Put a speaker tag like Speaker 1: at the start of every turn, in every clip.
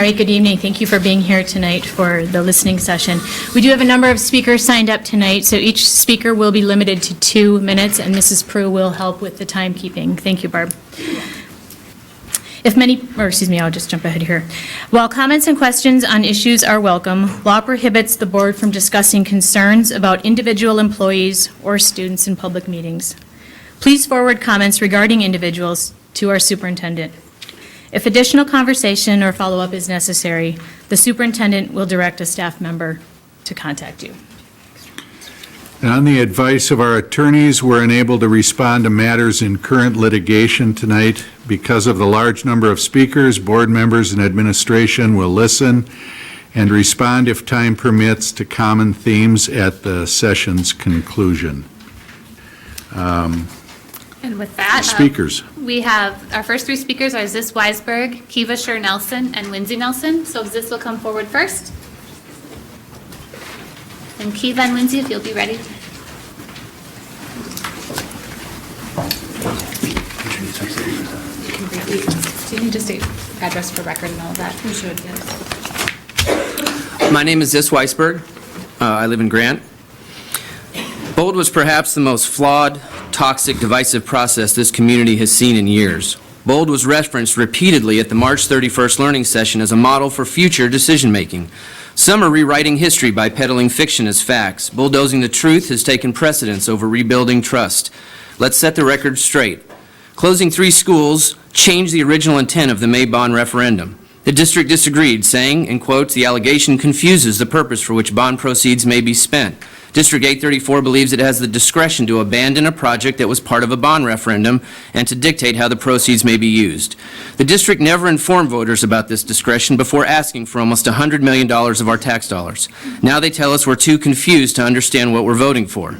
Speaker 1: right, good evening. Thank you for being here tonight for the listening session. We do have a number of speakers signed up tonight, so each speaker will be limited to 2 minutes, and Mrs. Prue will help with the timekeeping. Thank you, Barb. I'll just jump ahead here. While comments and questions on issues are welcome, law prohibits the board from discussing concerns about individual employees or students in public meetings. Please forward comments regarding individuals to our superintendent. If additional conversation or follow-up is necessary, the superintendent will direct a staff member to contact you.
Speaker 2: And on the advice of our attorneys, we're unable to respond to matters in current litigation tonight. Because of the large number of speakers, board members and administration will listen and respond if time permits to common themes at the session's conclusion.
Speaker 3: And with that,
Speaker 2: Speakers.
Speaker 3: we have our first 3 speakers are Zis Weisberg, Kiva Scher-Nelson, and Lindsay Nelson. So Zis will come forward first. And Kiva and Lindsay, if you'll be ready. Do you need to state address for record and all of that? We should, yes.
Speaker 4: My name is Zis Weisberg. I live in Grant. BOLD was perhaps the most flawed, toxic, divisive process this community has seen in years. BOLD was referenced repeatedly at the March 31st learning session as a model for future decision-making. Some are rewriting history by peddling fiction as facts. Bulldozing the truth has taken precedence over rebuilding trust. Let's set the record straight. Closing 3 schools changed the original intent of the May bond referendum. The district disagreed, saying, in quotes, "The allegation confuses the purpose for which bond proceeds may be spent." District 834 believes it has the discretion to abandon a project that was part of a bond referendum and to dictate how the proceeds may be used. The district never informed voters about this discretion before asking for almost $100 million of our tax dollars. Now they tell us we're too confused to understand what we're voting for.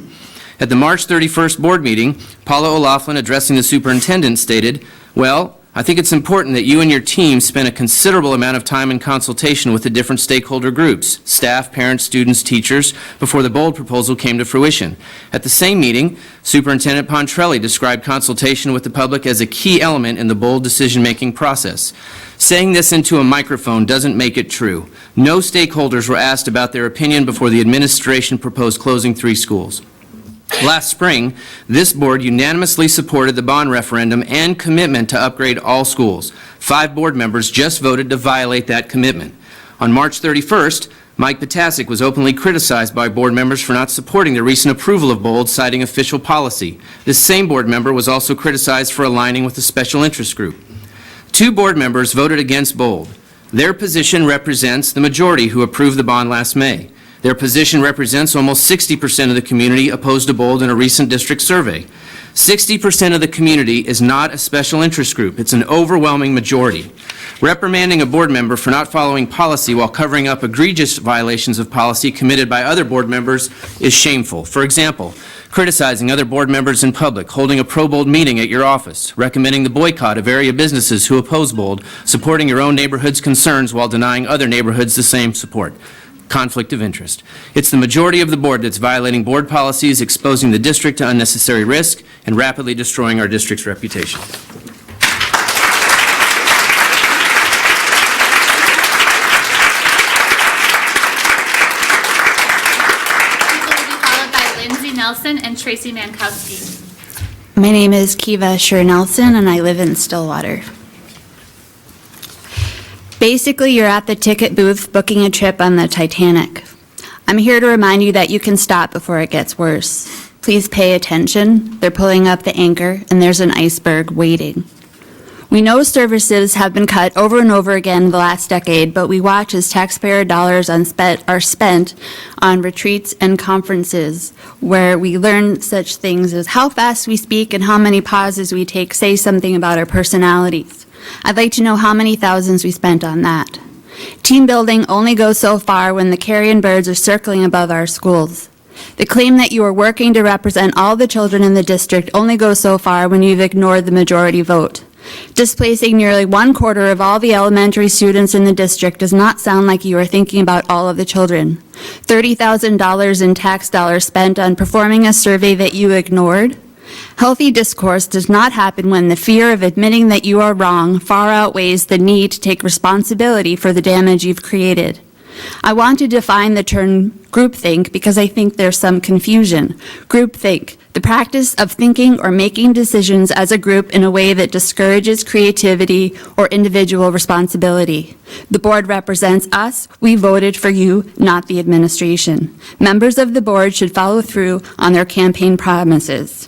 Speaker 4: At the March 31st board meeting, Paula O'Loughlin, addressing the superintendent, stated, "Well, I think it's important that you and your team spend a considerable amount of time in consultation with the different stakeholder groups, staff, parents, students, teachers, before the BOLD proposal came to fruition." At the same meeting, Superintendent Pontrelli described consultation with the public as a key element in the BOLD decision-making process. Saying this into a microphone doesn't make it true. No stakeholders were asked about their opinion before the administration proposed closing 3 schools. Last spring, this board unanimously supported the bond referendum and commitment to upgrade all schools. 5 board members just voted to violate that commitment. On March 31st, Mike Potasic was openly criticized by board members for not supporting the recent approval of BOLD, citing official policy. This same board member was also criticized for aligning with a special interest group. 2 board members voted against BOLD. Their position represents the majority who approved the bond last May. Their position represents almost 60% of the community opposed to BOLD in a recent district survey. 60% of the community is not a special interest group. It's an overwhelming majority. Reprimanding a board member for not following policy while covering up egregious violations of policy committed by other board members is shameful. For example, criticizing other board members in public, holding a pro-BOLD meeting at your office, recommending the boycott of area businesses who oppose BOLD, supporting your own neighborhood's concerns while denying other neighborhoods the same support. Conflict of interest. It's the majority of the board that's violating board policies, exposing the district to unnecessary risk, and rapidly destroying our district's reputation.
Speaker 3: Followed by Lindsay Nelson and Tracy Mankowski.
Speaker 5: My name is Kiva Scher-Nelson, and I live in Stillwater. Basically, you're at the ticket booth booking a trip on the Titanic. I'm here to remind you that you can stop before it gets worse. Please pay attention. They're pulling up the anchor, and there's an iceberg waiting. We know services have been cut over and over again the last decade, but we watch as taxpayer dollars are spent on retreats and conferences where we learn such things as how fast we speak and how many pauses we take say something about our personalities. I'd like to know how many thousands we spent on that. Team building only goes so far when the carrion birds are circling above our schools. The claim that you are working to represent all the children in the district only goes so far when you've ignored the majority vote. Displacing nearly 1/4 of all the elementary students in the district does not sound like you are thinking about all of the children. $30,000 in tax dollars spent on performing a survey that you ignored. Healthy discourse does not happen when the fear of admitting that you are wrong far outweighs the need to take responsibility for the damage you've created. I want to define the term groupthink because I think there's some confusion. Groupthink, the practice of thinking or making decisions as a group in a way that discourages creativity or individual responsibility. The board represents us. We voted for you, not the administration. Members of the board should follow through on their campaign promises.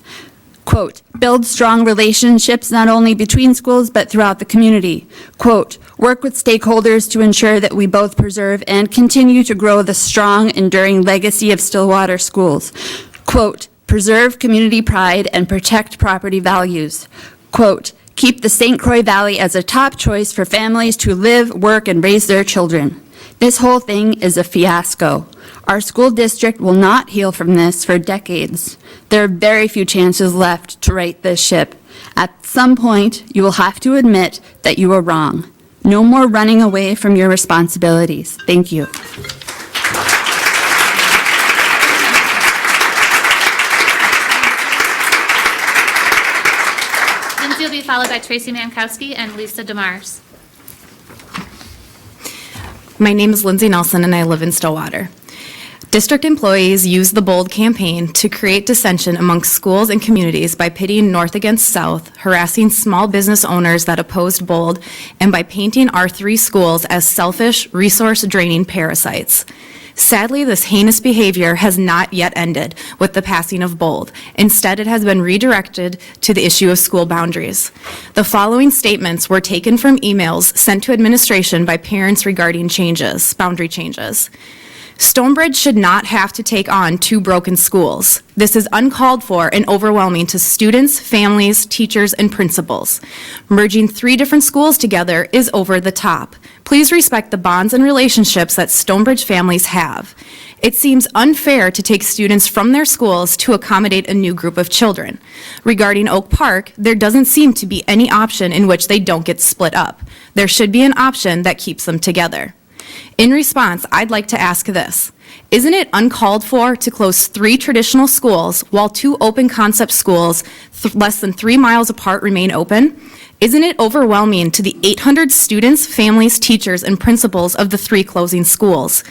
Speaker 5: Quote, build strong relationships not only between schools but throughout the community. Quote, work with stakeholders to ensure that we both preserve and continue to grow the strong, enduring legacy of Stillwater schools. Quote, preserve community pride and protect property values. Quote, keep the St. Croix Valley as a top choice for families to live, work, and raise their children. This whole thing is a fiasco. Our school district will not heal from this for decades. There are very few chances left to right this ship. At some point, you will have to admit that you were wrong. No more running away from your responsibilities. Thank you.
Speaker 3: Lindsay will be followed by Tracy Mankowski and Lisa DeMars.
Speaker 6: My name is Lindsay Nelson, and I live in Stillwater. District employees use the BOLD campaign to create dissension amongst schools and communities by pitting North against South, harassing small business owners that opposed BOLD, and by painting our three schools as selfish, resource-draining parasites. Sadly, this heinous behavior has not yet ended with the passing of BOLD. Instead, it has been redirected to the issue of school boundaries. The following statements were taken from emails sent to administration by parents regarding boundary changes. Stonebridge should not have to take on two broken schools. This is uncalled for and overwhelming to students, families, teachers, and principals. Merging three different schools together is over the top. Please respect the bonds and relationships that Stonebridge families have. It seems unfair to take students from their schools to accommodate a new group of children. Regarding Oak Park, there doesn't seem to be any option in which they don't get split up. There should be an option that keeps them together. In response, I'd like to ask this. Isn't it uncalled for to close three traditional schools while two open concept schools less than 3 miles apart remain open? Isn't it overwhelming to the 800 students, families, teachers, and principals of the three closing schools?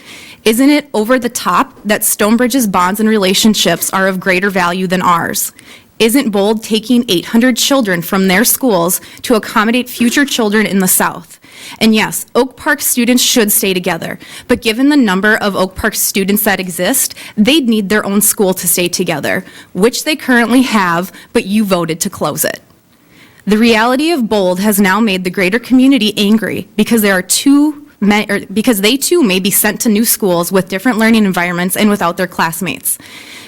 Speaker 6: Isn't it over the top that Stonebridge's bonds and relationships are of greater value than ours? Isn't BOLD taking 800 children from their schools to accommodate future children in the South? And yes, Oak Park students should stay together, but given the number of Oak Park students that exist, they'd need their own school to stay together, which they currently have, but you voted to close it. The reality of BOLD has now made the greater community angry because they too may be sent to new schools with different learning environments and without their classmates.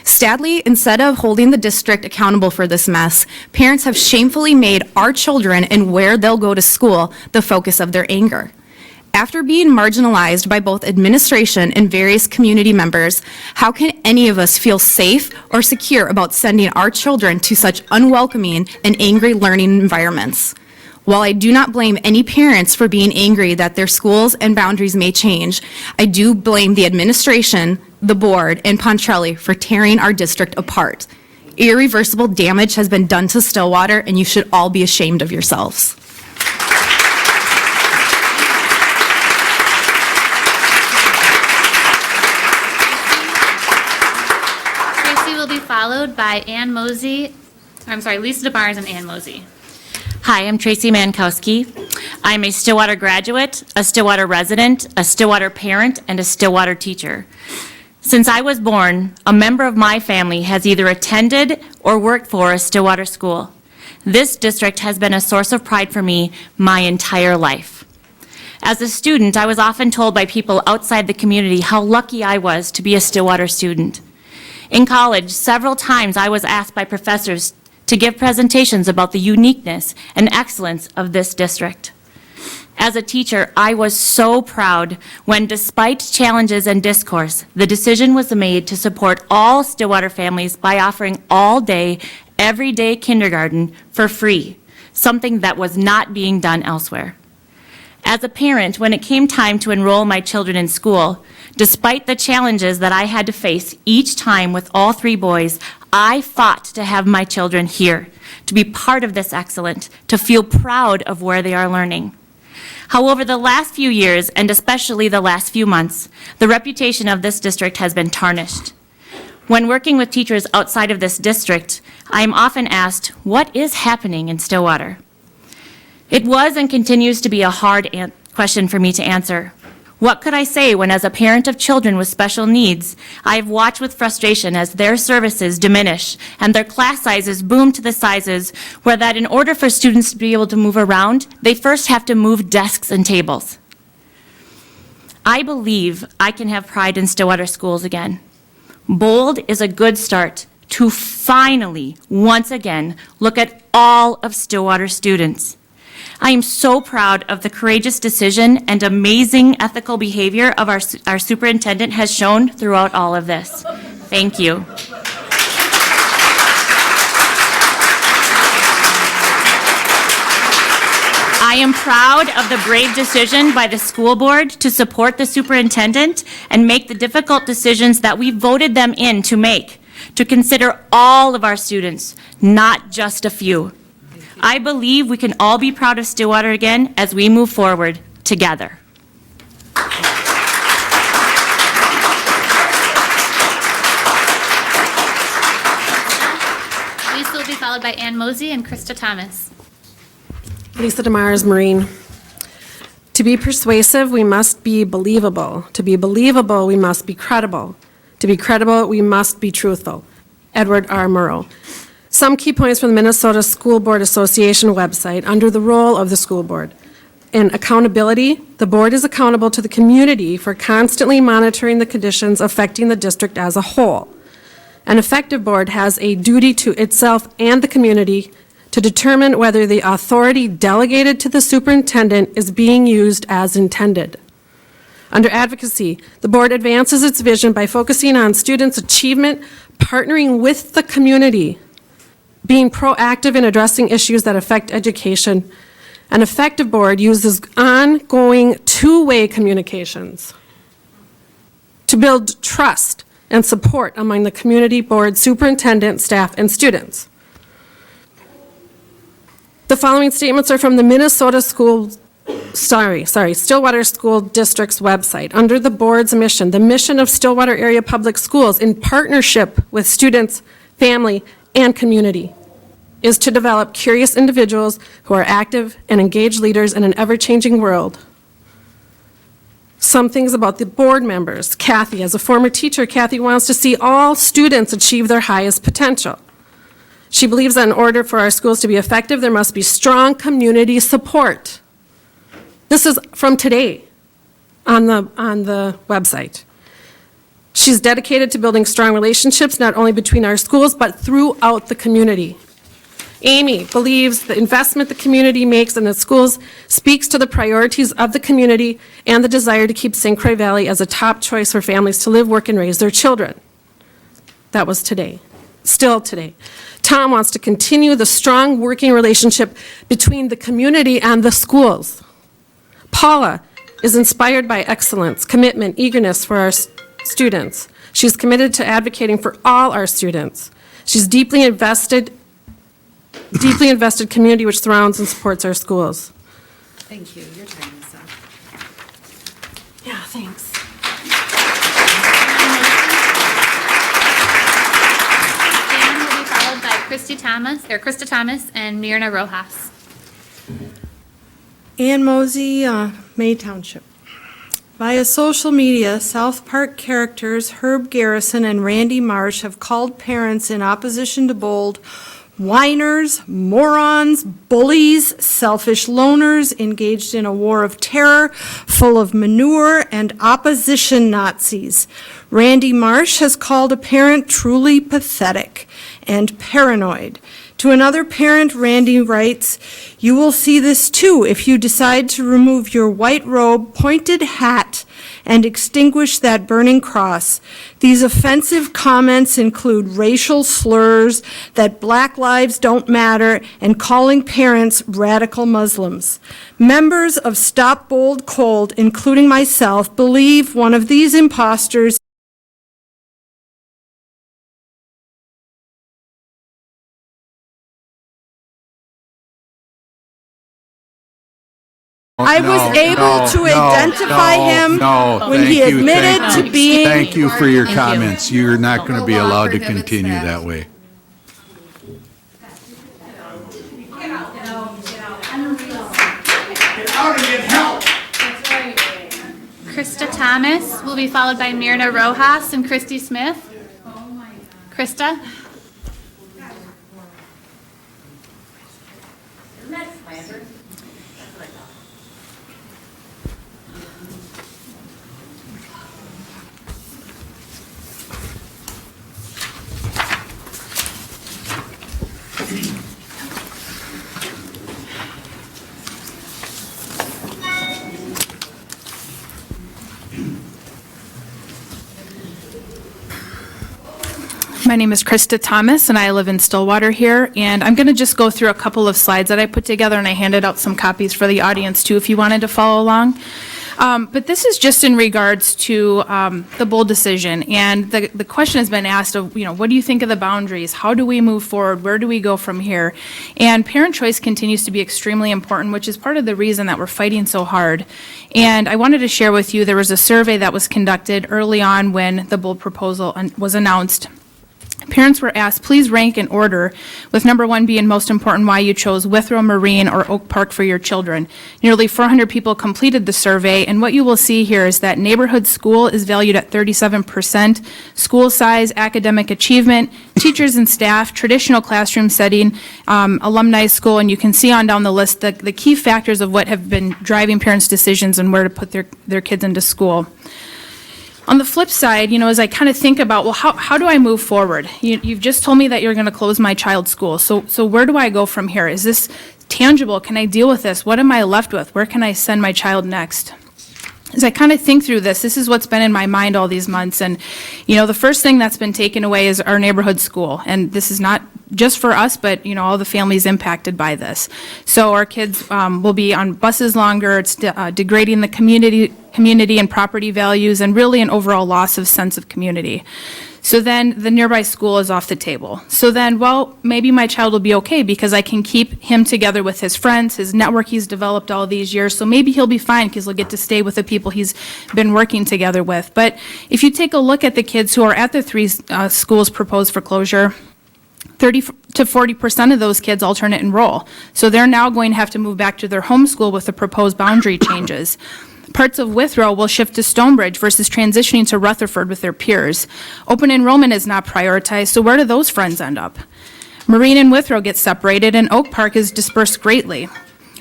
Speaker 6: Sadly, instead of holding the district accountable for this mess, parents have shamefully made our children and where they'll go to school the focus of their anger. After being marginalized by both administration and various community members, how can any of us feel safe or secure about sending our children to such unwelcoming and angry learning environments? While I do not blame any parents for being angry that their schools and boundaries may change, I do blame the administration, the board, and Pontrelli for tearing our district apart. Irreversible damage has been done to Stillwater, and you should all be ashamed of yourselves.
Speaker 3: Tracy will be followed by Lisa DeMars and Ann Mosey.
Speaker 1: Hi, I'm Tracy Mankowski. I'm a Stillwater graduate, a Stillwater resident, a Stillwater parent, and a Stillwater teacher. Since I was born, a member of my family has either attended or worked for a Stillwater school. This district has been a source of pride for me my entire life. As a student, I was often told by people outside the community how lucky I was to be a Stillwater student. In college, several times I was asked by professors to give presentations about the uniqueness and excellence of this district. As a teacher, I was so proud when, despite challenges and discourse, the decision was made to support all Stillwater families by offering all-day, everyday kindergarten for free, something that was not being done elsewhere. As a parent, when it came time to enroll my children in school, despite the challenges that I had to face each time with all 3 boys, I fought to have my children here, to be part of this excellence, to feel proud of where they are learning. However, the last few years, and especially the last few months, the reputation of this district has been tarnished. When working with teachers outside of this district, I am often asked, what is happening in Stillwater? It was and continues to be a hard question for me to answer. What could I say when, as a parent of children with special needs, I have watched with frustration as their services diminish and their class sizes boom to the sizes where that in order for students to be able to move around, they first have to move desks and tables. I believe I can have pride in Stillwater schools again. Bold is a good start to finally, once again, look at all of Stillwater students. I am so proud of the courageous decision and amazing ethical behavior of our superintendent has shown throughout all of this. Thank you. I am proud of the brave decision by the school board to support the superintendent and make the difficult decisions that we voted them in to make, to consider all of our students, not just a few. I believe we can all be proud of Stillwater again as we move forward together.
Speaker 3: Lisa will be followed by Ann Mosey and Krista Thomas.
Speaker 7: Lisa DeMars, Marine. To be persuasive, we must be believable. To be believable, we must be credible. To be credible, we must be truthful. Edward R. Murrow. Some key points from the Minnesota School Board Association website under the role of the school board. In accountability, the board is accountable to the community for constantly monitoring the conditions affecting the district as a whole. An effective board has a duty to itself and the community to determine whether the authority delegated to the superintendent is being used as intended. Under advocacy, the board advances its vision by focusing on students' achievement, partnering with the community, being proactive in addressing issues that affect education. An effective board uses ongoing two-way communications to build trust and support among the community, board, superintendent, staff, and students. The following statements are from the Stillwater School District's website. Under the board's mission, the mission of Stillwater Area Public Schools in partnership with students, family, and community is to develop curious individuals who are active and engaged leaders in an ever-changing world. Some things about the board members. Kathy, as a former teacher, Kathy wants to see all students achieve their highest potential. She believes that in order for our schools to be effective, there must be strong community support. This is from today on the website. She's dedicated to building strong relationships, not only between our schools, but throughout the community. Amy believes the investment the community makes in the schools speaks to the priorities of the community and the desire to keep St. Croix Valley as a top choice for families to live, work, and raise their children. That was today, still today. Tom wants to continue the strong working relationship between the community and the schools. Paula is inspired by excellence, commitment, eagerness for our students. She's committed to advocating for all our students. She's deeply invested community which surrounds and supports our schools.
Speaker 8: Thank you. Your time is up.
Speaker 7: Yeah, thanks.
Speaker 3: Ann will be followed by Krista Thomas and Myrna Rojas.
Speaker 8: Ann Mosey, May Township. Via social media, South Park characters Herb Garrison and Randy Marsh have called parents in opposition to Bold whiners, morons, bullies, selfish loners engaged in a war of terror, full of manure and opposition Nazis. Randy Marsh has called a parent truly pathetic and paranoid. To another parent, Randy writes, "You will see this too if you decide to remove your white robe, pointed hat, and extinguish that burning cross. These offensive comments include racial slurs, that black lives don't matter, and calling parents radical Muslims. Members of Stop Bold Cold, including myself, believe one of these imposters I was able to identify him when he admitted to being...
Speaker 2: Thank you for your comments. You're not going to be allowed to continue that way.
Speaker 3: Krista Thomas will be followed by Myrna Rojas and Christy Smith. Krista?
Speaker 9: My name is Krista Thomas, and I live in Stillwater here, and I'm going to just go through a couple of slides that I put together, and I handed out some copies for the audience, too, if you wanted to follow along. But this is just in regards to the Bold decision, and the question has been asked of, what do you think of the boundaries? How do we move forward? Where do we go from here? And parent choice continues to be extremely important, which is part of the reason that we're fighting so hard. And I wanted to share with you, there was a survey that was conducted early on when the Bold proposal was announced. Parents were asked, please rank in order, with number one being most important why you chose Withrow, Marine, or Oak Park for your children. Nearly 400 people completed the survey, and what you will see here is that neighborhood school is valued at 37%, school size, academic achievement, teachers and staff, traditional classroom setting, alumni school, and you can see on down the list the key factors of what have been driving parents' decisions and where to put their kids into school. On the flip side, as I kind of think about, well, how do I move forward? You've just told me that you're going to close my child's school. So where do I go from here? Is this tangible? Can I deal with this? What am I left with? Where can I send my child next? As I kind of think through this is what's been in my mind all these months. And, the first thing that's been taken away is our neighborhood school. And this is not just for us, but, all the families impacted by this. So our kids will be on buses longer. It's degrading the community and property values, and really an overall loss of sense of community. So then the nearby school is off the table. So then, maybe my child will be okay because I can keep him together with his friends, his network he's developed all these years. So maybe he'll be fine because he'll get to stay with the people he's been working together with. But if you take a look at the kids who are at the three schools proposed for closure, 30 to 40% of those kids alternate enroll. So they're now going to have to move back to their home school with the proposed boundary changes. Parts of Withrow will shift to Stonebridge versus transitioning to Rutherford with their peers. Open enrollment is not prioritized, so where do those friends end up? Marine and Withrow get separated, and Oak Park is dispersed greatly.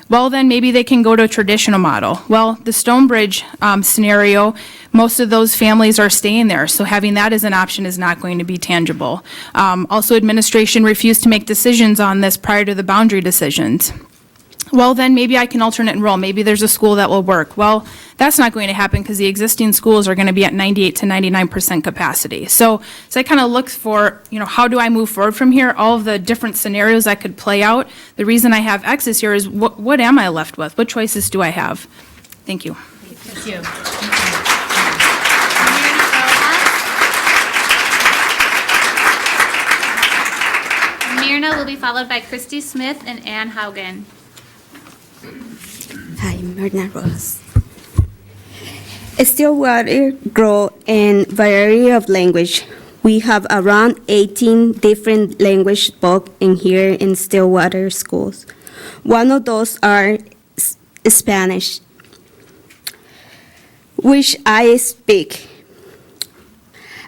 Speaker 9: Well, then maybe they can go to a traditional model. Well, the Stonebridge scenario, most of those families are staying there, so having that as an option is not going to be tangible. Also, administration refused to make decisions on this prior to the boundary decisions. Well, then maybe I can alternate enroll. Maybe there's a school that will work. Well, that's not going to happen because the existing schools are going to be at 98 to 99% capacity. So I kind of look for, how do I move forward from here? All of the different scenarios that could play out. The reason I have X's here is what am I left with? What choices do I have? Thank you.
Speaker 1: Thank you.
Speaker 3: Myrna will be followed by Christy Smith and Ann Haugen.
Speaker 10: Hi, Myrna Rojas. Stillwater grow in variety of language. We have around 18 different language books in here in Stillwater schools. One of those are Spanish, which I speak.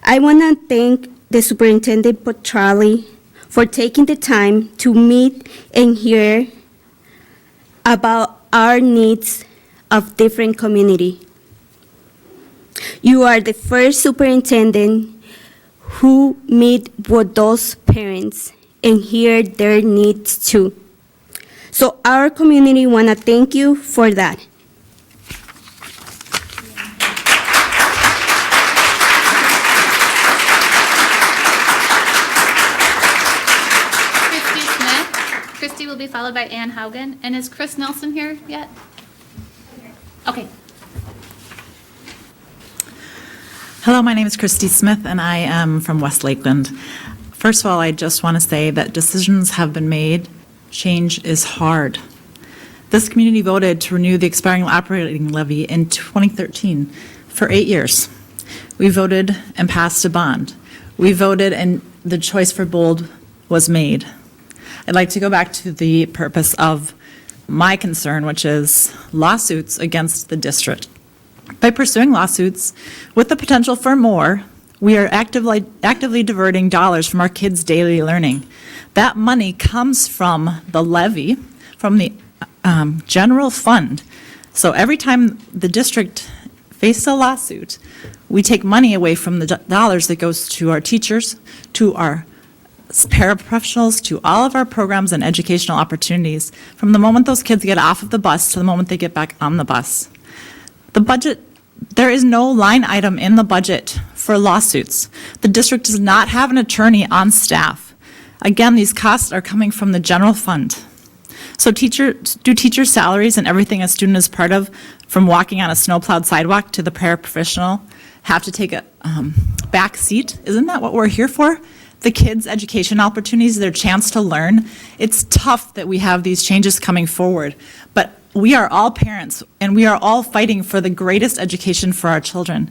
Speaker 10: I want to thank the Superintendent Petrali for taking the time to meet and hear about our needs of different community. You are the first superintendent who meet with those parents and hear their needs too. So our community want to thank you for that.
Speaker 3: Christy Smith. Christy will be followed by Ann Haugen. And is Chris Nelson here yet? Okay.
Speaker 11: Hello, my name is Christy Smith, and I am from West Lakeland. First of all, I just want to say that decisions have been made. Change is hard. This community voted to renew the expiring operating levy in 2013 for 8 years. We voted and passed a bond. We voted and the choice for Bold was made. I'd like to go back to the purpose of my concern, which is lawsuits against the district. By pursuing lawsuits with the potential for more, we are actively diverting dollars from our kids' daily learning. That money comes from the levy, from the general fund. So every time the district faces a lawsuit, we take money away from the dollars that goes to our teachers, to our paraprofessionals, to all of our programs and educational opportunities, from the moment those kids get off of the bus to the moment they get back on the bus. The budget, there is no line item in the budget for lawsuits. The district does not have an attorney on staff. Again, these costs are coming from the general fund. So teacher salaries and everything a student is part of, from walking on a snow-plowed sidewalk to the paraprofessional, have to take a back seat? Isn't that what we're here for? The kids' education opportunities, their chance to learn. It's tough that we have these changes coming forward, but we are all parents, and we are all fighting for the greatest education for our children.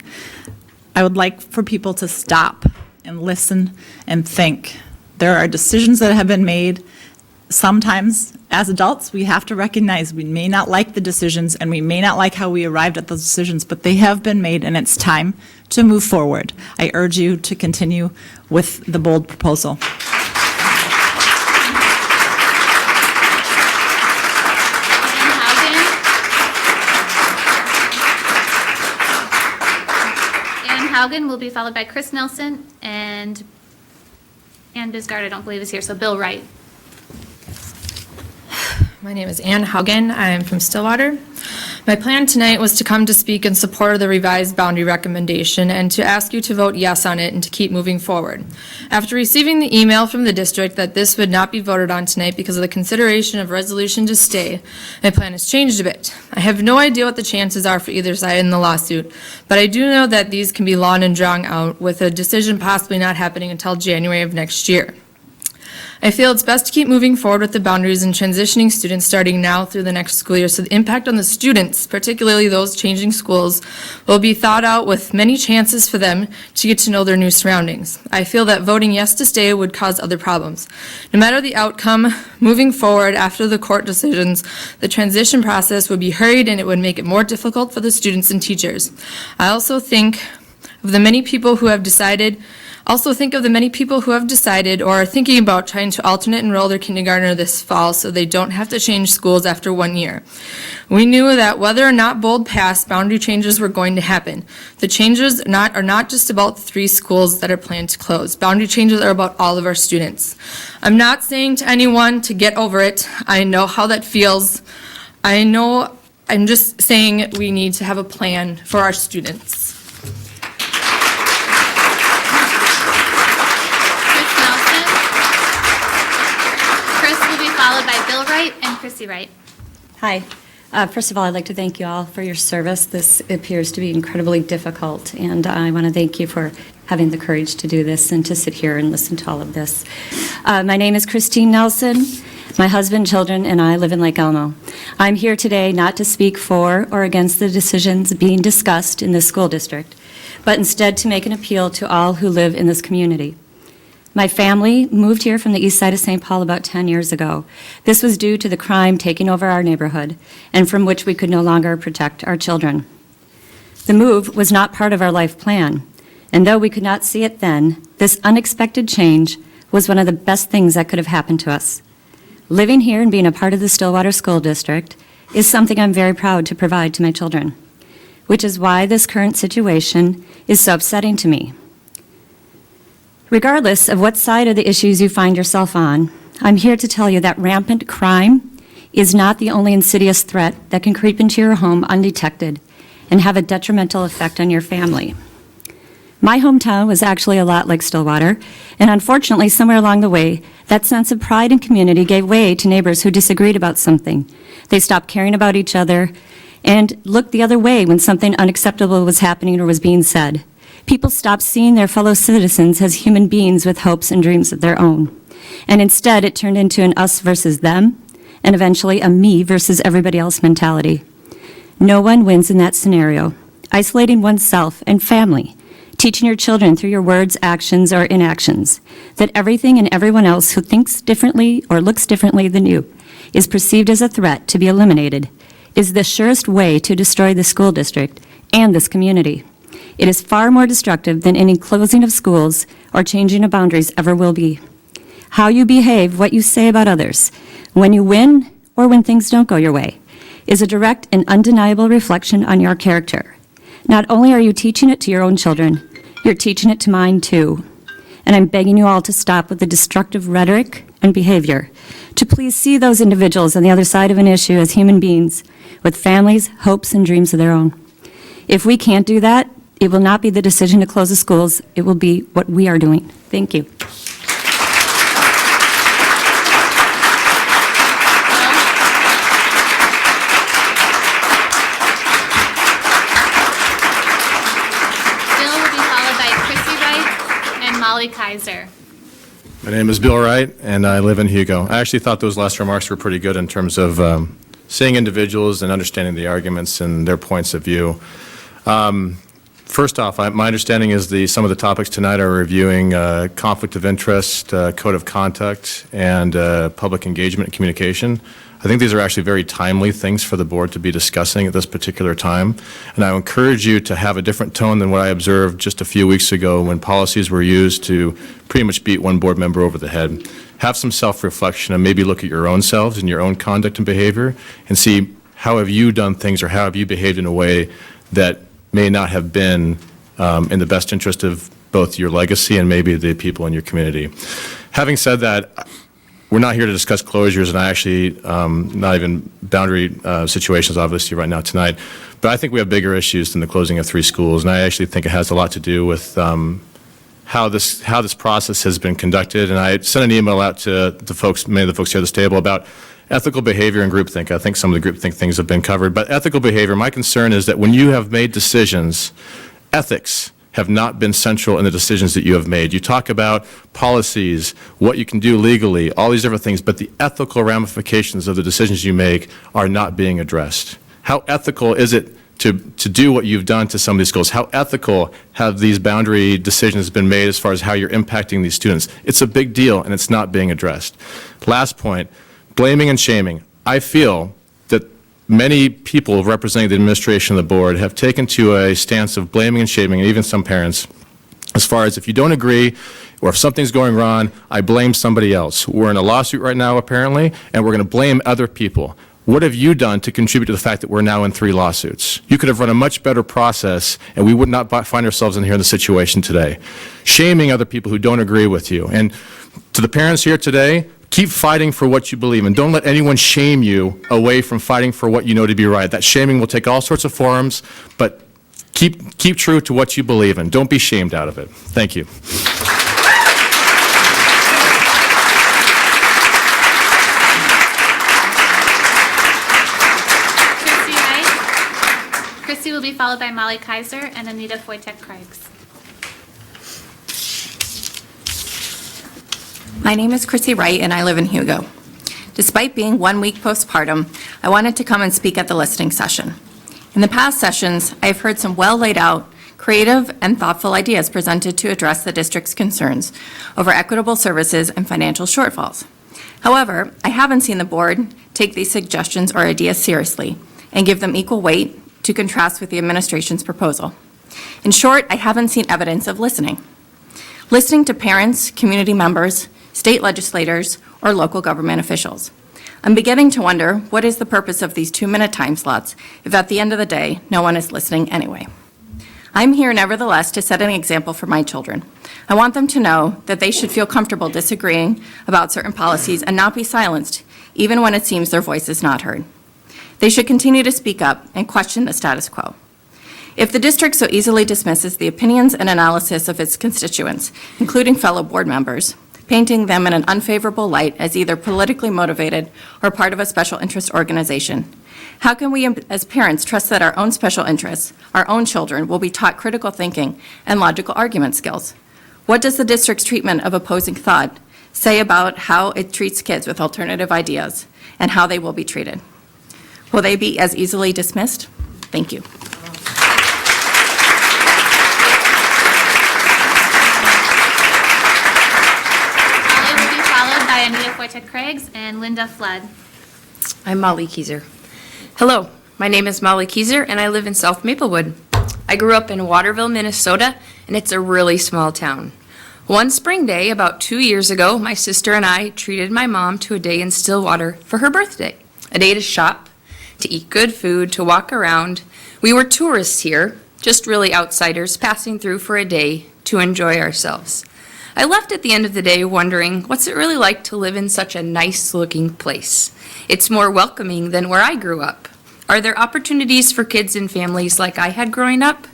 Speaker 11: I would like for people to stop and listen and think. There are decisions that have been made. Sometimes, as adults, we have to recognize we may not like the decisions, and we may not like how we arrived at those decisions, but they have been made, and it's time to move forward. I urge you to continue with the Bold proposal.
Speaker 3: Haugen will be followed by Chris Nelson, and Ann Bisgard, I don't believe is here, so Bill Wright.
Speaker 12: My name is Ann Haugen. I am from Stillwater. My plan tonight was to come to speak in support of the revised boundary recommendation and to ask you to vote yes on it and to keep moving forward. After receiving the email from the district that this would not be voted on tonight because of the consideration of resolution to stay, my plan has changed a bit. I have no idea what the chances are for either side in the lawsuit, but I do know that these can be long and drawn out, with a decision possibly not happening until January of next year. I feel it's best to keep moving forward with the boundaries and transitioning students starting now through the next school year, so the impact on the students, particularly those changing schools, will be thought out with many chances for them to get to know their new surroundings. I feel that voting yes to stay would cause other problems. No matter the outcome, moving forward after the court decisions, the transition process would be hurried and it would make it more difficult for the students and teachers. I also think of the many people who have decided or are thinking about trying to alternate enroll their kindergartner this fall so they don't have to change schools after 1 year. We knew that whether or not Bold passed, boundary changes were going to happen. The changes are not just about the 3 schools that are planned to close. Boundary changes are about all of our students. I'm not saying to anyone to get over it. I know how that feels. I'm just saying we need to have a plan for our students.
Speaker 3: Followed by Bill Wright and Chrissy Wright.
Speaker 13: Hi. First of all, I'd like to thank you all for your service. This appears to be incredibly difficult, and I want to thank you for having the courage to do this and to sit here and listen to all of this. My name is Christine Nelson. My husband, children, and I live in Lake Elmo. I'm here today not to speak for or against the decisions being discussed in this school district, but instead to make an appeal to all who live in this community. My family moved here from the east side of St. Paul about 10 years ago. This was due to the crime taking over our neighborhood and from which we could no longer protect our children. The move was not part of our life plan, and though we could not see it then, this unexpected change was one of the best things that could have happened to us. Living here and being a part of the Stillwater School District is something I'm very proud to provide to my children, which is why this current situation is so upsetting to me. Regardless of what side of the issues you find yourself on, I'm here to tell you that rampant crime is not the only insidious threat that can creep into your home undetected and have a detrimental effect on your family. My hometown was actually a lot like Stillwater, and unfortunately, somewhere along the way, that sense of pride and community gave way to neighbors who disagreed about something. They stopped caring about each other and looked the other way when something unacceptable was happening or was being said. People stopped seeing their fellow citizens as human beings with hopes and dreams of their own. And instead, it turned into an us versus them, and eventually a me versus everybody else mentality. No one wins in that scenario. Isolating oneself and family, teaching your children through your words, actions, or inactions that everything and everyone else who thinks differently or looks differently than you is perceived as a threat to be eliminated is the surest way to destroy the school district and this community. It is far more destructive than any closing of schools or changing of boundaries ever will be. How you behave, what you say about others, when you win or when things don't go your way, is a direct and undeniable reflection on your character. Not only are you teaching it to your own children, you're teaching it to mine too. And I'm begging you all to stop with the destructive rhetoric and behavior, to please see those individuals on the other side of an issue as human beings with families, hopes, and dreams of their own. If we can't do that, it will not be the decision to close the schools, it will be what we are doing. Thank you.
Speaker 3: Bill will be followed by Chrissy Wright and Molly Kaiser.
Speaker 14: My name is Bill Wright, and I live in Hugo. I actually thought those last remarks were pretty good in terms of seeing individuals and understanding the arguments and their points of view. First off, my understanding is some of the topics tonight are reviewing conflict of interest, code of conduct, and public engagement and communication. I think these are actually very timely things for the board to be discussing at this particular time, and I encourage you to have a different tone than what I observed just a few weeks ago when policies were used to pretty much beat one board member over the head. Have some self-reflection and maybe look at your own selves and your own conduct and behavior and see how have you done things or how have you behaved in a way that may not have been in the best interest of both your legacy and maybe the people in your community. Having said that, we're not here to discuss closures, and I actually, not even boundary situations, obviously, right now tonight, but I think we have bigger issues than the closing of 3 schools, and I actually think it has a lot to do with how this process has been conducted, and I sent an email out to the folks, many of the folks here at this table, about ethical behavior and groupthink. I think some of the groupthink things have been covered, but ethical behavior, my concern is that when you have made decisions, ethics have not been central in the decisions that you have made. You talk about policies, what you can do legally, all these different things, but the ethical ramifications of the decisions you make are not being addressed. How ethical is it to do what you've done to some of these schools? How ethical have these boundary decisions been made as far as how you're impacting these students? It's a big deal, and it's not being addressed. Last point, blaming and shaming. I feel that many people representing the administration of the board have taken to a stance of blaming and shaming, and even some parents, as far as if you don't agree or if something's going wrong, I blame somebody else. We're in a lawsuit right now, apparently, and we're going to blame other people. What have you done to contribute to the fact that we're now in 3 lawsuits? You could have run a much better process, and we would not find ourselves in here in the situation today. Shaming other people who don't agree with you. And to the parents here today, keep fighting for what you believe in. Don't let anyone shame you away from fighting for what you know to be right. That shaming will take all sorts of forms, but keep true to what you believe in. Don't be shamed out of it. Thank you.
Speaker 3: Chrissy Wright. Chrissy will be followed by Molly Kaiser and Anita Foytek-Craigs.
Speaker 15: My name is Chrissy Wright, and I live in Hugo. Despite being 1 week postpartum, I wanted to come and speak at the listening session. In the past sessions, I have heard some well-laid-out, creative, and thoughtful ideas presented to address the district's concerns over equitable services and financial shortfalls. However, I haven't seen the board take these suggestions or ideas seriously and give them equal weight to contrast with the administration's proposal. In short, I haven't seen evidence of listening. Listening to parents, community members, state legislators, or local government officials. I'm beginning to wonder what is the purpose of these 2-minute time slots if at the end of the day, no one is listening anyway. I'm here nevertheless to set an example for my children. I want them to know that they should feel comfortable disagreeing about certain policies and not be silenced, even when it seems their voice is not heard. They should continue to speak up and question the status quo. If the district so easily dismisses the opinions and analysis of its constituents, including fellow board members, painting them in an unfavorable light as either politically motivated or part of a special interest organization, how can we as parents trust that our own special interests, our own children, will be taught critical thinking and logical argument skills? What does the district's treatment of opposing thought say about how it treats kids with alternative ideas and how they will be treated? Will they be as easily dismissed? Thank you.
Speaker 3: Molly will be followed by Anita Foyta-Craigs and Linda Flood.
Speaker 16: I'm Molly Kieser. Hello, my name is Molly Kieser, and I live in South Maplewood. I grew up in Waterville, Minnesota, and it's a really small town. One spring day, about 2 years ago, my sister and I treated my mom to a day in Stillwater for her birthday. A day to shop, to eat good food, to walk around. We were tourists here, just really outsiders, passing through for a day to enjoy ourselves. I left at the end of the day wondering, what's it really like to live in such a nice-looking place? It's more welcoming than where I grew up. Are there opportunities for kids and families like I had growing up?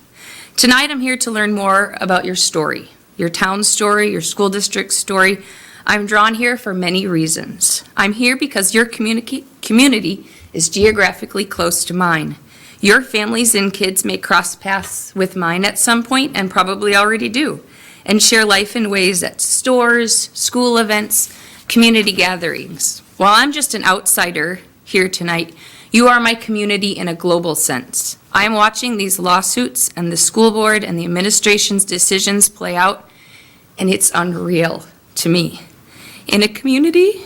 Speaker 16: Tonight I'm here to learn more about your story, your town story, your school district story. I'm drawn here for many reasons. I'm here because your community is geographically close to mine. Your families and kids may cross paths with mine at some point, and probably already do, and share life in ways at stores, school events, community gatherings. While I'm just an outsider here tonight, you are my community in a global sense. I am watching these lawsuits and the school board and the administration's decisions play out, and it's unreal to me. In a community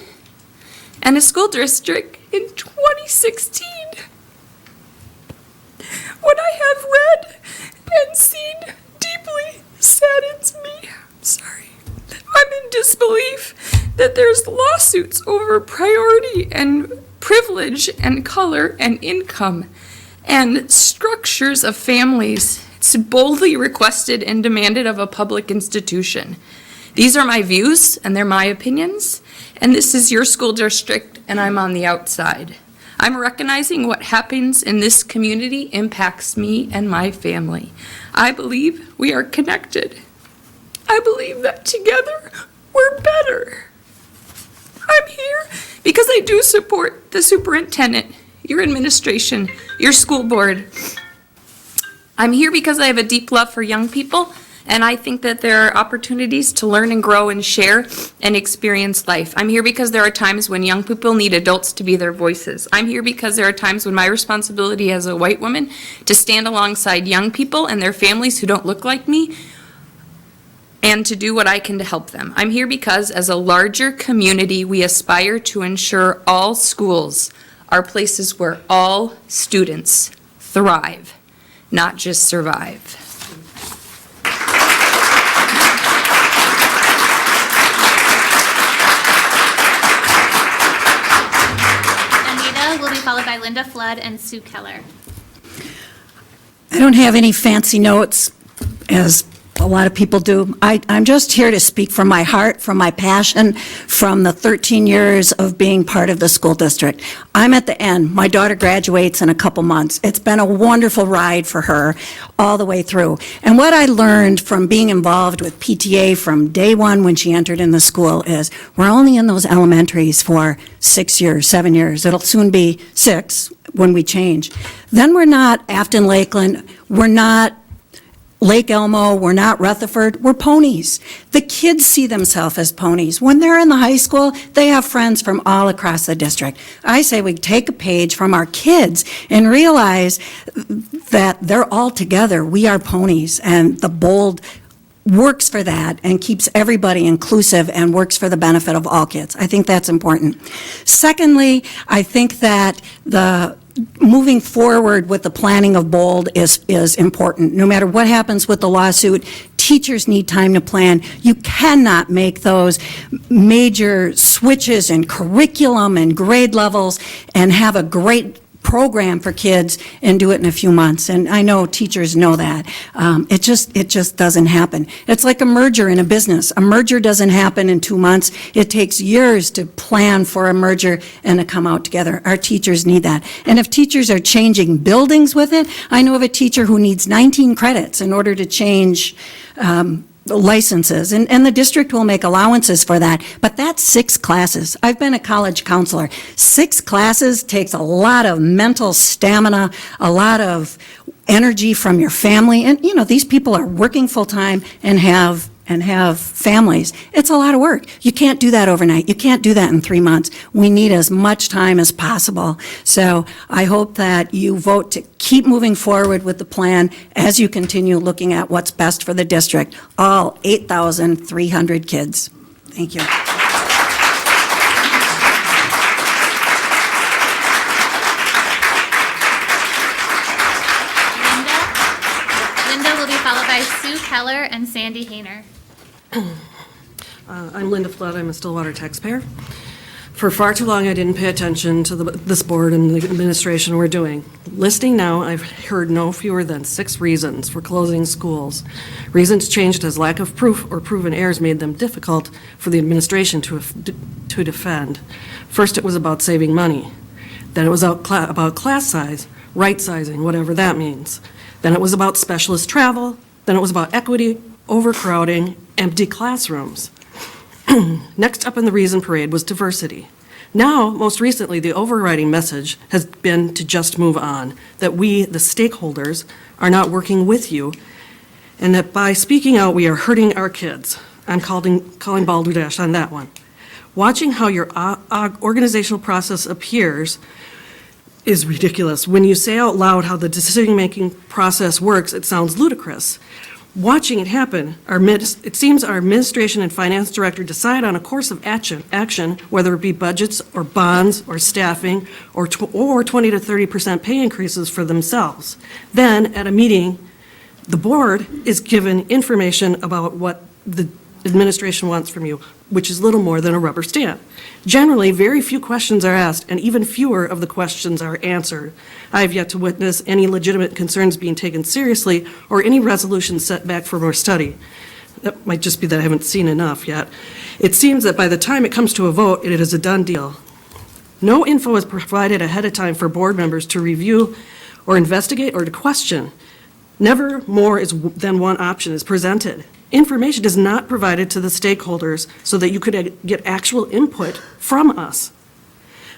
Speaker 16: and a school district in 2016, what I have read and seen deeply saddens me. I'm sorry. I'm in disbelief that there's lawsuits over priority and privilege and color and income and structures of families. It's boldly requested and demanded of a public institution. These are my views and they're my opinions, and this is your school district and I'm on the outside. I'm recognizing what happens in this community impacts me and my family. I believe we are connected. I believe that together we're better. I'm here because I do support the superintendent, your administration, your school board. I'm here because I have a deep love for young people, and I think that there are opportunities to learn and grow and share and experience life. I'm here because there are times when young people need adults to be their voices. I'm here because there are times when my responsibility as a white woman to stand alongside young people and their families who don't look like me and to do what I can to help them. I'm here because as a larger community, we aspire to ensure all schools are places where all students thrive, not just survive.
Speaker 3: Anita will be followed by Linda Flood and Sue Keller.
Speaker 17: I don't have any fancy notes, as a lot of people do. I'm just here to speak from my heart, from my passion, from the 13 years of being part of the school district. I'm at the end. My daughter graduates in a couple months. It's been a wonderful ride for her all the way through. And what I learned from being involved with PTA from day one when she entered in the school is we're only in those elementaries for 6 years, 7 years. It'll soon be 6 when we change. Then we're not Afton Lakeland, we're not Lake Elmo, we're not Rutherford, we're ponies. The kids see themselves as ponies. When they're in the high school, they have friends from all across the district. I say we take a page from our kids and realize that they're all together. We are ponies, and the bold works for that and keeps everybody inclusive and works for the benefit of all kids. I think that's important. Secondly, I think that moving forward with the planning of BOLD is important. No matter what happens with the lawsuit, teachers need time to plan. You cannot make those major switches in curriculum and grade levels and have a great program for kids and do it in a few months. And I know teachers know that. It just doesn't happen. It's like a merger in a business. A merger doesn't happen in 2 months. It takes years to plan for a merger and to come out together. Our teachers need that. And if teachers are changing buildings with it, I know of a teacher who needs 19 credits in order to change licenses, and the district will make allowances for that, but that's 6 classes. I've been a college counselor. 6 classes takes a lot of mental stamina, a lot of energy from your family, and these people are working full-time and have families. It's a lot of work. You can't do that overnight. You can't do that in 3 months. We need as much time as possible. So I hope that you vote to keep moving forward with the plan as you continue looking at what's best for the district, all 8,300 kids. Thank you.
Speaker 3: Linda will be followed by Sue Keller and Sandy Hayner.
Speaker 7: I'm Linda Flood. I'm a Stillwater taxpayer. For far too long, I didn't pay attention to this board and the administration we're doing. Listening now, I've heard no fewer than 6 reasons for closing schools. Reasons changed as lack of proof or proven errors made them difficult for the administration to defend. First, it was about saving money. Then it was about class size, right sizing, whatever that means. Then it was about specialist travel. Then it was about equity, overcrowding, empty classrooms. Next up in the reason parade was diversity. Now, most recently, the overriding message has been to just move on, that we, the stakeholders, are not working with you, and that by speaking out, we are hurting our kids. I'm calling balderdash on that one. Watching how your organizational process appears is ridiculous. When you say out loud how the decision-making process works, it sounds ludicrous. Watching it happen, it seems our administration and finance director decide on a course of action, whether it be budgets or bonds or staffing or 20 to 30% pay increases for themselves. Then, at a meeting, the board is given information about what the administration wants from you, which is little more than a rubber stamp. Generally, very few questions are asked, and even fewer of the questions are answered. I have yet to witness any legitimate concerns being taken seriously or any resolution set back for more study. That might just be that I haven't seen enough yet. It seems that by the time it comes to a vote, it is a done deal. No info is provided ahead of time for board members to review or investigate or to question. Never more than one option is presented. Information is not provided to the stakeholders so that you could get actual input from us.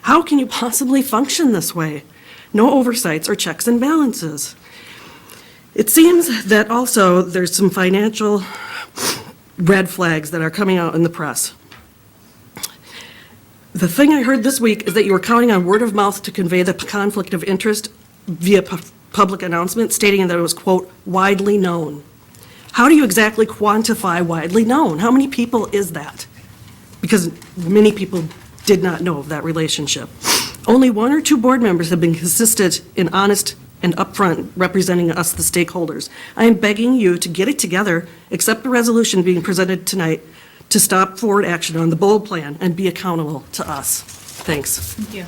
Speaker 7: How can you possibly function this way? No oversights or checks and balances. It seems that also there's some financial red flags that are coming out in the press. The thing I heard this week is that you were counting on word of mouth to convey the conflict of interest via public announcement, stating that it was, quote, widely known. How do you exactly quantify widely known? How many people is that? Because many people did not know of that relationship. Only 1 or 2 board members have been consistent and honest and upfront representing us, the stakeholders. I am begging you to get it together, accept the resolution being presented tonight, to stop forward action on the bold plan and be accountable to us. Thanks.
Speaker 1: Thank you.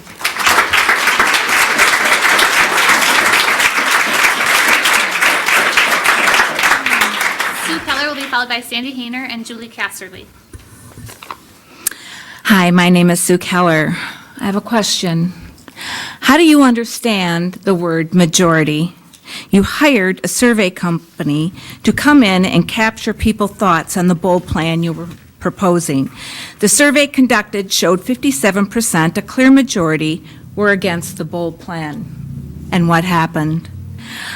Speaker 3: Sue Keller will be followed by Sandy Hayner and Julie Casterly.
Speaker 18: Hi, my name is Sue Keller. I have a question. How do you understand the word majority? You hired a survey company to come in and capture people's thoughts on the bold plan you were proposing. The survey conducted showed 57%, a clear majority, were against the bold plan. And what happened?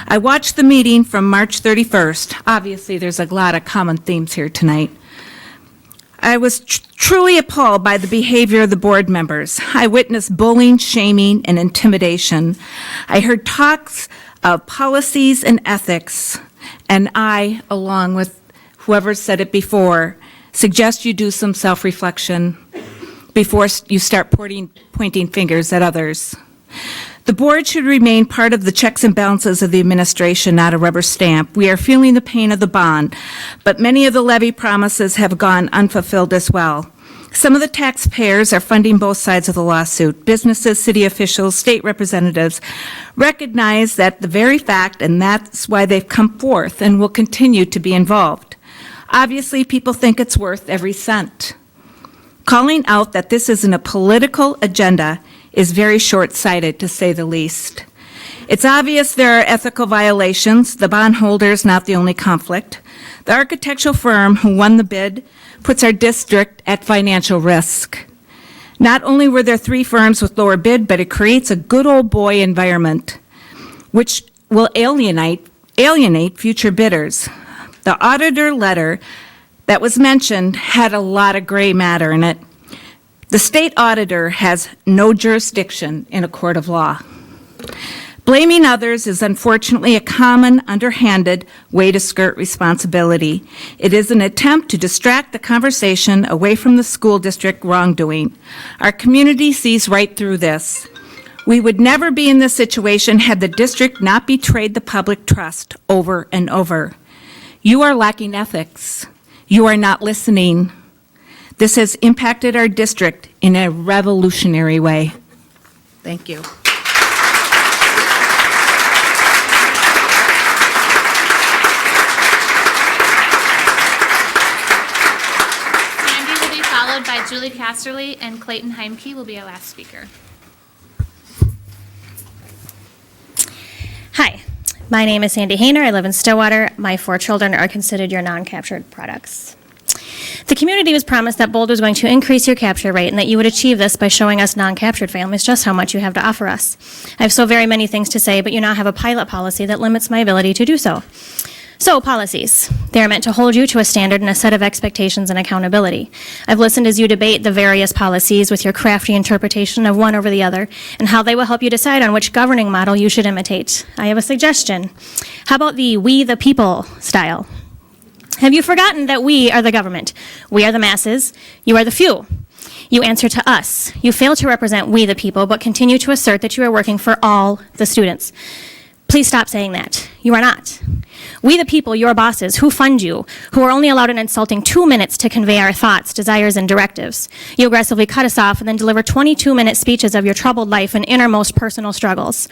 Speaker 18: I watched the meeting from March 31st. Obviously, there's a lot of common themes here tonight. I was truly appalled by the behavior of the board members. I witnessed bullying, shaming, and intimidation. I heard talks of policies and ethics, and I, along with whoever said it before, suggest you do some self-reflection before you start pointing fingers at others. The board should remain part of the checks and balances of the administration, not a rubber stamp. We are feeling the pain of the bond, but many of the levy promises have gone unfulfilled as well. Some of the taxpayers are funding both sides of the lawsuit. Businesses, city officials, state representatives recognize that the very fact, and that's why they've come forth and will continue to be involved. Obviously, people think it's worth every cent. Calling out that this isn't a political agenda is very short-sighted, to say the least. It's obvious there are ethical violations. The bondholder is not the only conflict. The architectural firm who won the bid puts our district at financial risk. Not only were there 3 firms with lower bid, but it creates a good old boy environment, which will alienate future bidders. The auditor letter that was mentioned had a lot of gray matter in it. The state auditor has no jurisdiction in a court of law. Blaming others is unfortunately a common, underhanded way to skirt responsibility. It is an attempt to distract the conversation away from the school district wrongdoing. Our community sees right through this. We would never be in this situation had the district not betrayed the public trust over and over. You are lacking ethics. You are not listening. This has impacted our district in a revolutionary way. Thank you.
Speaker 3: Followed by Julie Casterly, and Clayton Heimke will be our last speaker.
Speaker 19: Hi, my name is Sandy Hayner. I live in Stillwater. My 4 children are considered your non-captured products. The community was promised that Bold was going to increase your capture rate and that you would achieve this by showing us non-captured families just how much you have to offer us. I have so very many things to say, but you now have a pilot policy that limits my ability to do so. So, policies. They are meant to hold you to a standard and a set of expectations and accountability. I've listened as you debate the various policies with your crafty interpretation of one over the other and how they will help you decide on which governing model you should imitate. I have a suggestion. How about the we the people style? Have you forgotten that we are the government? We are the masses. You are the few. You answer to us. You fail to represent we the people, but continue to assert that you are working for all the students. Please stop saying that. You are not. We the people, your bosses, who fund you, who are only allowed an insulting 2 minutes to convey our thoughts, desires, and directives. You aggressively cut us off and then deliver 22-minute speeches of your troubled life and innermost personal struggles,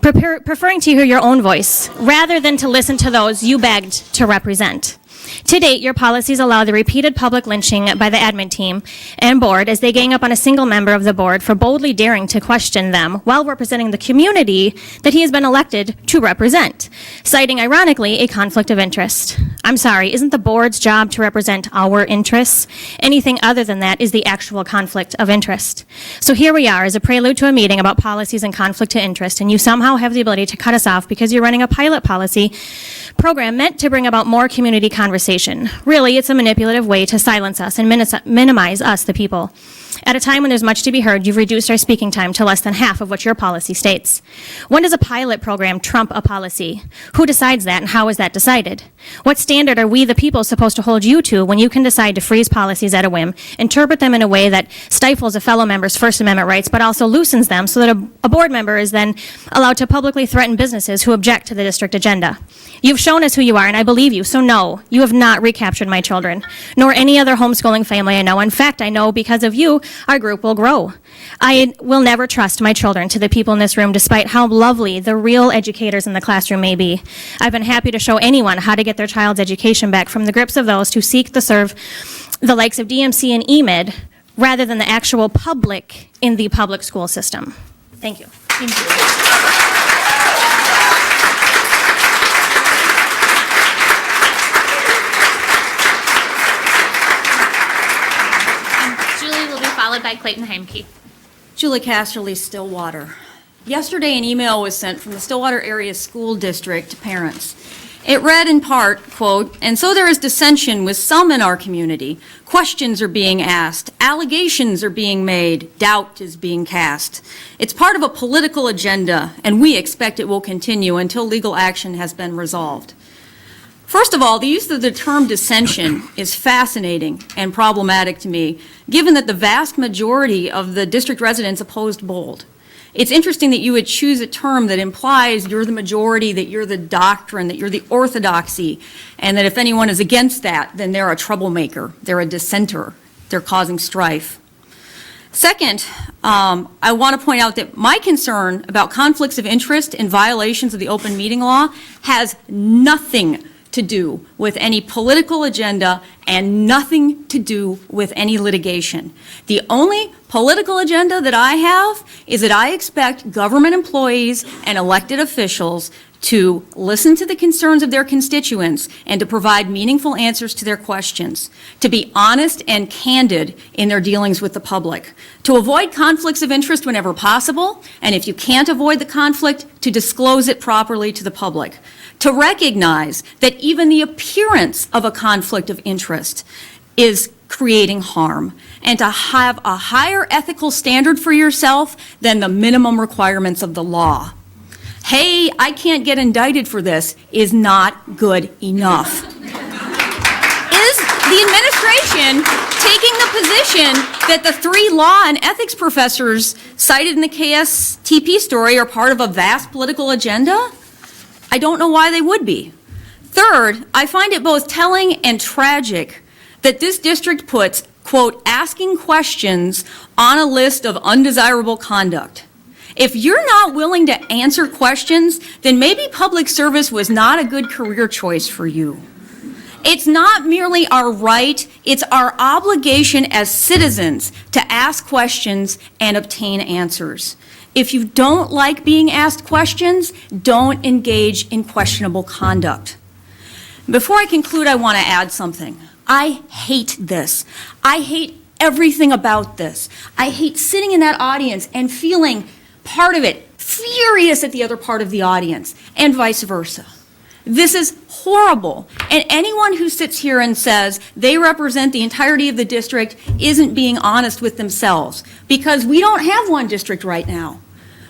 Speaker 19: preferring to hear your own voice rather than to listen to those you begged to represent. To date, your policies allow the repeated public lynching by the admin team and board as they gang up on a single member of the board for boldly daring to question them while representing the community that he has been elected to represent, citing, ironically, a conflict of interest. I'm sorry, isn't the board's job to represent our interests? Anything other than that is the actual conflict of interest. So here we are as a prelude to a meeting about policies and conflict of interest, and you somehow have the ability to cut us off because you're running a pilot policy program meant to bring about more community conversation. Really, it's a manipulative way to silence us and minimize us, the people. At a time when there's much to be heard, you've reduced our speaking time to less than half of what your policy states. When does a pilot program trump a policy? Who decides that, and how is that decided? What standard are we, the people, supposed to hold you to when you can decide to freeze policies at a whim, interpret them in a way that stifles a fellow member's First Amendment rights, but also loosens them so that a board member is then allowed to publicly threaten businesses who object to the district agenda? You've shown us who you are, and I believe you, so no, you have not recaptured my children, nor any other homeschooling family I know. In fact, I know because of you, our group will grow. I will never trust my children to the people in this room, despite how lovely the real educators in the classroom may be. I've been happy to show anyone how to get their child's education back from the grips of those who seek to serve the likes of DMC and EMID rather than the actual public in the public school system. Thank you. Thank you.
Speaker 3: Followed by Clayton Heimke.
Speaker 20: Julie Casterly, Stillwater. Yesterday, an email was sent from the Stillwater Area School District to parents. It read in part, quote, "And so there is dissension with some in our community. Questions are being asked, allegations are being made, doubt is being cast. It's part of a political agenda, and we expect it will continue until legal action has been resolved." First of all, the use of the term dissension is fascinating and problematic to me, given that the vast majority of the district residents opposed Bold. It's interesting that you would choose a term that implies you're the majority, that you're the doctrine, that you're the orthodoxy, and that if anyone is against that, then they're a troublemaker, they're a dissenter. They're causing strife. Second, I want to point out that my concern about conflicts of interest and violations of the open meeting law has nothing to do with any political agenda and nothing to do with any litigation. The only political agenda that I have is that I expect government employees and elected officials to listen to the concerns of their constituents and to provide meaningful answers to their questions, to be honest and candid in their dealings with the public, to avoid conflicts of interest whenever possible, and if you can't avoid the conflict, to disclose it properly to the public, to recognize that even the appearance of a conflict of interest is creating harm, and to have a higher ethical standard for yourself than the minimum requirements of the law. Hey, I can't get indicted for this is not good enough. Is the administration taking the position that the 3 law and ethics professors cited in the KSTP story are part of a vast political agenda? I don't know why they would be. Third, I find it both telling and tragic that this district puts, quote, asking questions on a list of undesirable conduct. If you're not willing to answer questions, then maybe public service was not a good career choice for you. It's not merely our right, it's our obligation as citizens to ask questions and obtain answers. If you don't like being asked questions, don't engage in questionable conduct. Before I conclude, I want to add something. I hate this. I hate everything about this. I hate sitting in that audience and feeling part of it, furious at the other part of the audience, and vice versa. This is horrible. And anyone who sits here and says they represent the entirety of the district isn't being honest with themselves, because we don't have one district right now.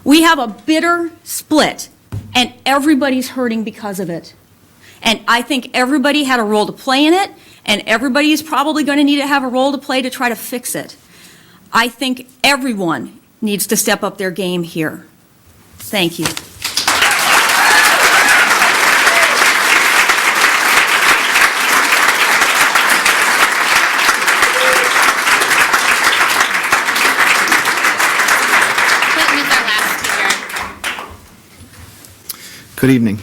Speaker 20: We have a bitter split, and everybody's hurting because of it. And I think everybody had a role to play in it, and everybody is probably going to need to have a role to play to try to fix it. I think everyone needs to step up their game here. Thank you.
Speaker 3: Clinton is our last speaker.
Speaker 21: Good evening.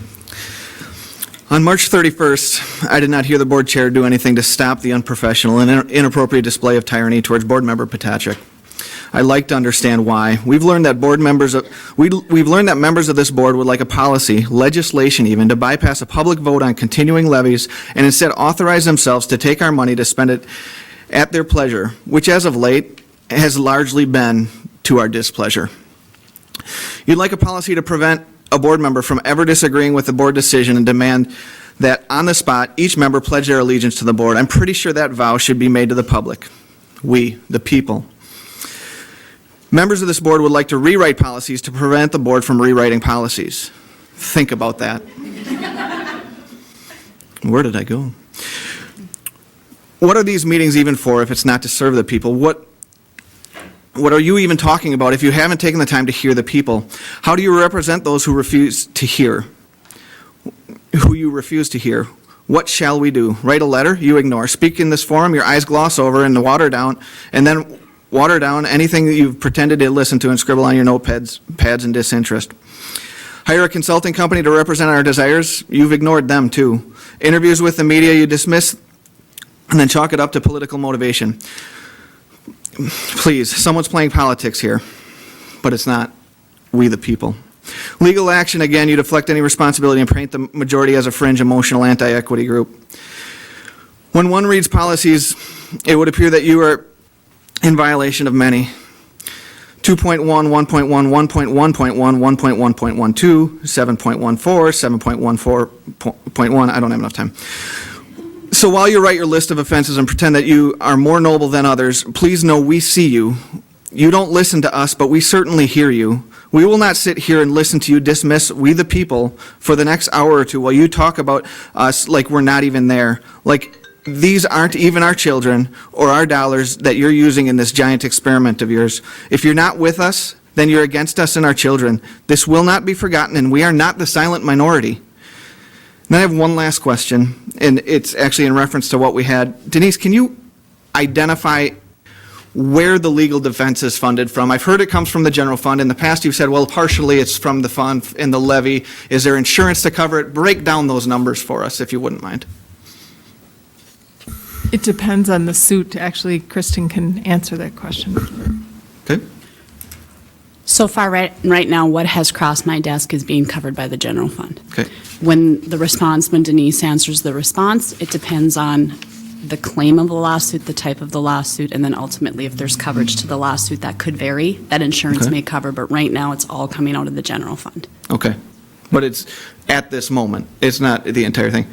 Speaker 21: On March 31st, I did not hear the board chair do anything to stop the unprofessional and inappropriate display of tyranny towards board member Potacek. I'd like to understand why. We've learned that members of this board would like a policy, legislation even, to bypass a public vote on continuing levies and instead authorize themselves to take our money to spend it at their pleasure, which as of late has largely been to our displeasure. You'd like a policy to prevent a board member from ever disagreeing with the board decision and demand that on the spot, each member pledge their allegiance to the board. I'm pretty sure that vow should be made to the public. We, the people. Members of this board would like to rewrite policies to prevent the board from rewriting policies. Think about that. Where did I go? What are these meetings even for if it's not to serve the people? What are you even talking about if you haven't taken the time to hear the people? How do you represent those who refuse to hear? Who you refuse to hear? What shall we do? Write a letter? You ignore. Speak in this forum? Your eyes gloss over and water down, and then water down anything that you've pretended to listen to and scribble on your notepads in disinterest. Hire a consulting company to represent our desires? You've ignored them too. Interviews with the media you dismiss and then chalk it up to political motivation. Please, someone's playing politics here, but it's not. We the people. Legal action, again, you deflect any responsibility and paint the majority as a fringe, emotional, anti-equity group. When one reads policies, it would appear that you are in violation of many. 2.1, 1.1, 1.1.1, 1.1.12, 7.14, 7.14.1, I don't have enough time. So while you write your list of offenses and pretend that you are more noble than others, please know we see you. You don't listen to us, but we certainly hear you. We will not sit here and listen to you dismiss we the people for the next hour or two while you talk about us like we're not even there. Like these aren't even our children or our dollars that you're using in this giant experiment of yours. If you're not with us, then you're against us and our children. This will not be forgotten, and we are not the silent minority. And I have one last question, and it's actually in reference to what we had. Denise, can you identify where the legal defense is funded from. I've heard it comes from the general fund. In the past, you've said, well, partially it's from the fund in the levy. Is there insurance to cover it? Break down those numbers for us, if you wouldn't mind.
Speaker 4: It depends on the suit. Actually, Kristen can answer that question.
Speaker 21: Okay.
Speaker 22: So far, right now, what has crossed my desk is being covered by the general fund.
Speaker 21: Okay.
Speaker 22: When Denise answers the response, it depends on the claim of the lawsuit, the type of the lawsuit, and then ultimately if there's coverage to the lawsuit, that could vary. That insurance
Speaker 21: Okay.
Speaker 22: may cover, but right now, it's all coming out of the general fund.
Speaker 21: Okay. But it's at this moment. It's not the entire thing.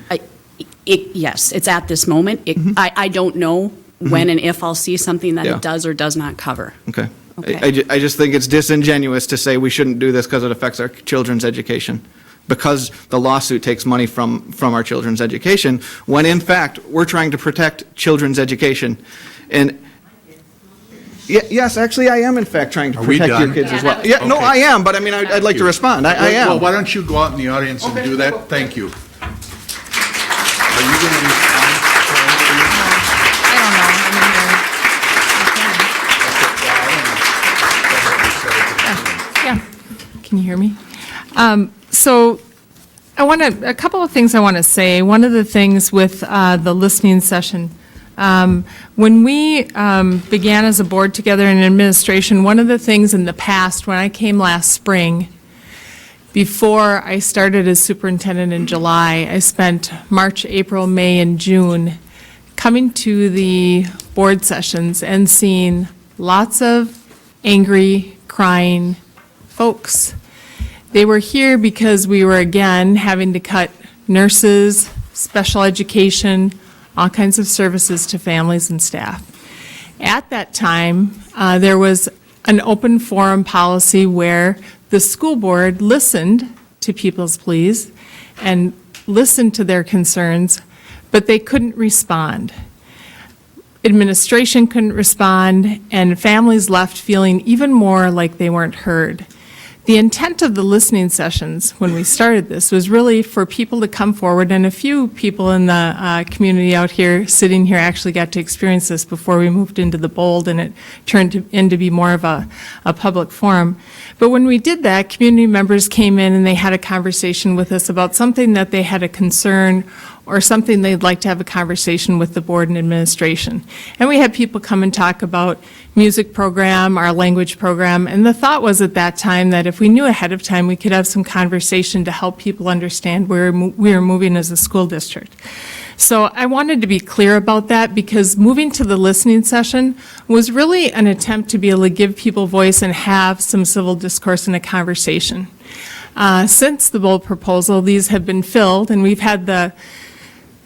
Speaker 22: Yes, it's at this moment. I don't know when and if I'll see something that
Speaker 21: Yeah.
Speaker 22: it does or does not cover.
Speaker 21: Okay.
Speaker 22: Okay.
Speaker 21: I just think it's disingenuous to say we shouldn't do this because it affects our children's education, because the lawsuit takes money from our children's education, when in fact, we're trying to protect children's education. And yes, actually, I am in fact trying to
Speaker 2: Are we
Speaker 21: protect your
Speaker 2: done?
Speaker 21: kids as well. Yeah, no,
Speaker 2: Okay.
Speaker 21: I am, but I mean, I'd like to respond. I am.
Speaker 2: Well, why don't you go out in the audience and do that? Thank you. Are you going to respond?
Speaker 4: Yeah. Can you hear me? So a couple of things I want to say. One of the things with the listening session, when we began as a board together in administration, one of the things in the past, when I came last spring, before I started as superintendent in July, I spent March, April, May, and June coming to the board sessions and seeing lots of angry, crying folks. They were here because we were, again, having to cut nurses, special education, all kinds of services to families and staff. At that time, there was an open forum policy where the school board listened to people's pleas and listened to their concerns, but they couldn't respond. Administration couldn't respond, and families left feeling even more like they weren't heard. The intent of the listening sessions when we started this was really for people to come forward, and a few people in the community out here, sitting here, actually got to experience this before we moved into the Bold, and it turned into be more of a public forum. But when we did that, community members came in and they had a conversation with us about something that they had a concern or something they'd like to have a conversation with the board and administration. And we had people come and talk about music program, our language program, and the thought was at that time that if we knew ahead of time, we could have some conversation to help people understand where we are moving as a school district. So I wanted to be clear about that, because moving to the listening session was really an attempt to be able to give people voice and have some civil discourse and a conversation. Since the Bold proposal, these have been filled, and we've had the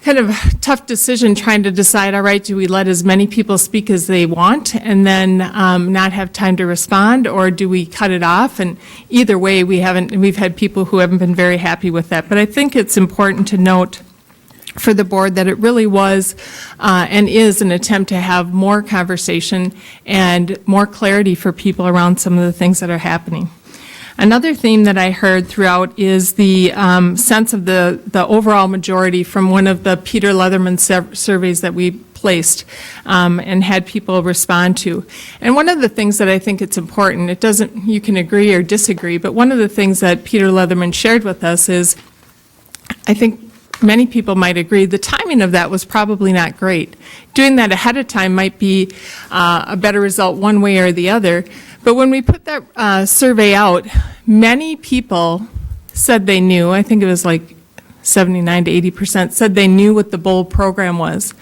Speaker 4: kind of tough decision trying to decide, all right, do we let as many people speak as they want and then not have time to respond, or do we cut it off? And either way, we've had people who haven't been very happy with that. But I think it's important to note for the board that it really was and is an attempt to have more conversation and more clarity for people around some of the things that are happening. Another theme that I heard throughout is the sense of the overall majority from one of the Peter Leatherman surveys that we placed and had people respond to. And one of the things that I think it's important, you can agree or disagree, but one of the things that Peter Leatherman shared with us is, I think many people might agree, the timing of that was probably not great. Doing that ahead of time might be a better result one way or the other. But when we put that survey out, many people said they knew. I think it was like 79 to 80% said they knew what the Bold program was.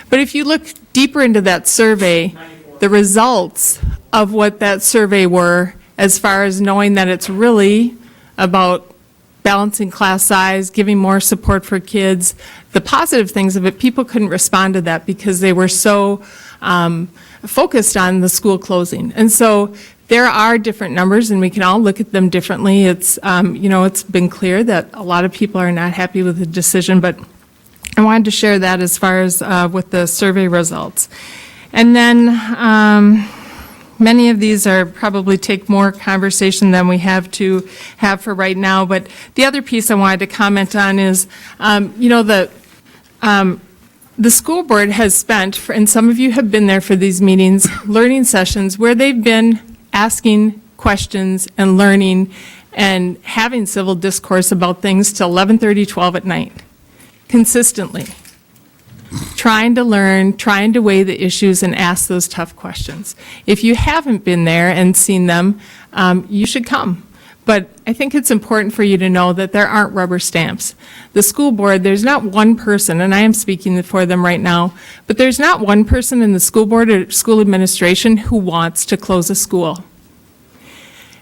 Speaker 4: But if you look deeper into that survey, the results of what that survey were, as far as knowing that it's really about balancing class size, giving more support for kids, the positive things of it, people couldn't respond to that because they were so focused on the school closing. And so there are different numbers, and we can all look at them differently. It's, it's been clear that a lot of people are not happy with the decision, but I wanted to share that as far as with the survey results. And then many of these are probably take more conversation than we have to have for right now. But the other piece I wanted to comment on is, The school board has spent, and some of you have been there for these meetings, learning sessions where they've been asking questions and learning and having civil discourse about things till 11:30, 12 at night, consistently. Trying to learn, trying to weigh the issues and ask those tough questions. If you haven't been there and seen them, you should come. But I think it's important for you to know that there aren't rubber stamps. The school board, there's not one person, and I am speaking for them right now, but there's not one person in the school board or school administration who wants to close a school.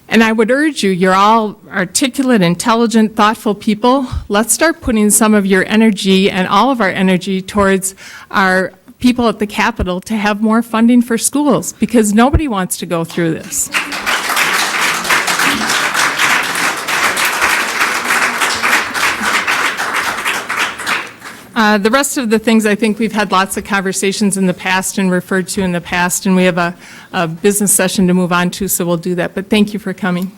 Speaker 4: And I would urge you, you're all articulate, intelligent, thoughtful people. Let's start putting some of your energy and all of our energy towards our people at the Capitol to have more funding for schools, because nobody wants to go through this. The rest of the things, I think we've had lots of conversations in the past and referred to in the past, and we have a business session to move on to, so we'll do that. But thank you for coming.